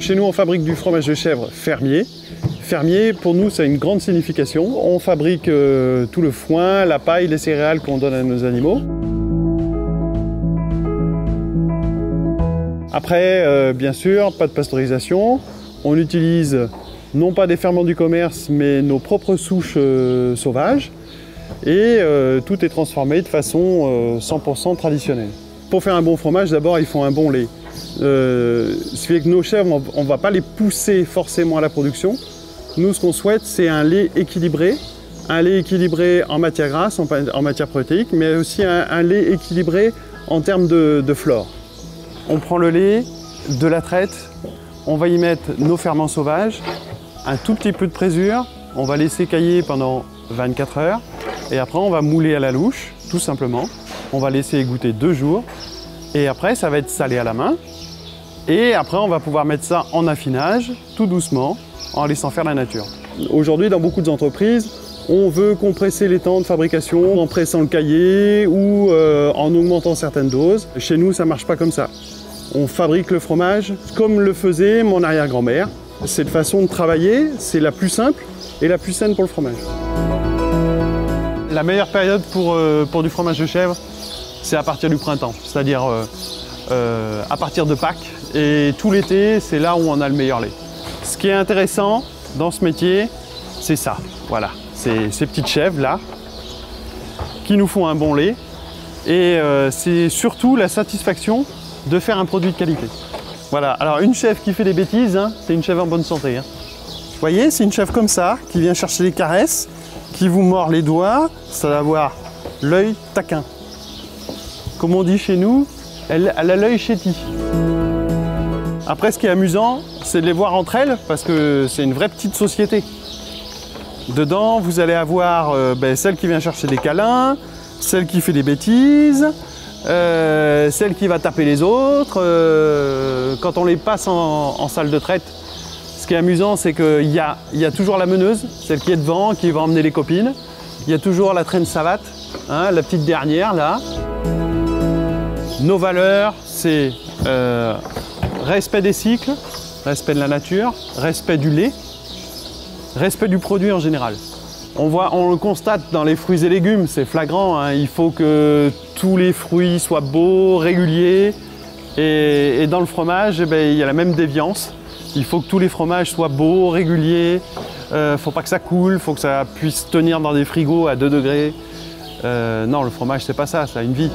Chez nous, on fabrique du fromage de chèvre fermier. Fermier, pour nous, ça a une grande signification. On fabrique tout le foin, la paille, les céréales qu'on donne à nos animaux. Après, bien sûr, pas de pasteurisation. On utilise non pas des ferments du commerce, mais nos propres souches sauvages. Et tout est transformé de façon 100% traditionnelle. Pour faire un bon fromage, d'abord, il faut un bon lait. Ce qui fait que nos chèvres, on ne va pas les pousser forcément à la production. Nous, ce qu'on souhaite, c'est un lait équilibré en matière grasse, en matière protéique, mais aussi un lait équilibré en termes de flore. On prend le lait de la traite, on va y mettre nos ferments sauvages, un tout petit peu de présure, on va laisser cailler pendant 24 heures, et après on va mouler à la louche, tout simplement. On va laisser égoutter 2 jours, et après ça va être salé à la main. Et après on va pouvoir mettre ça en affinage, tout doucement, en laissant faire la nature. Aujourd'hui, dans beaucoup d'entreprises, on veut compresser les temps de fabrication en pressant le cahier ou en augmentant certaines doses. Chez nous, ça ne marche pas comme ça. On fabrique le fromage comme le faisait mon arrière-grand-mère. Cette façon de travailler, c'est la plus simple et la plus saine pour le fromage. La meilleure période pour du fromage de chèvre, c'est à partir du printemps, c'est-à-dire à partir de Pâques. Et tout l'été, c'est là où on a le meilleur lait. Ce qui est intéressant dans ce métier, c'est ça, voilà. Ces petites chèvres là, qui nous font un bon lait. Et c'est surtout la satisfaction de faire un produit de qualité. Voilà, alors une chèvre qui fait des bêtises, hein, c'est une chèvre en bonne santé. Hein. Vous voyez, c'est une chèvre comme ça, qui vient chercher les caresses, qui vous mord les doigts, ça va avoir l'œil taquin. Comme on dit chez nous, elle a l'œil chéti. Après, ce qui est amusant, c'est de les voir entre elles, parce que c'est une vraie petite société. Dedans, vous allez avoir celle qui vient chercher des câlins, celle qui fait des bêtises, celle qui va taper les autres. Quand on les passe en salle de traite, ce qui est amusant, c'est qu'il y a toujours la meneuse, celle qui est devant, qui va emmener les copines. Il y a toujours la traîne savate, hein, la petite dernière là. Nos valeurs, c'est respect des cycles, respect de la nature, respect du lait, respect du produit en général. On le constate dans les fruits et légumes, c'est flagrant, hein. Il faut que tous les fruits soient beaux, réguliers. Et dans le fromage, il y a la même déviance. Il faut que tous les fromages soient beaux, réguliers. Faut pas que ça coule, faut que ça puisse tenir dans des frigos à 2 degrés. Non, le fromage, c'est pas ça, ça a une vie.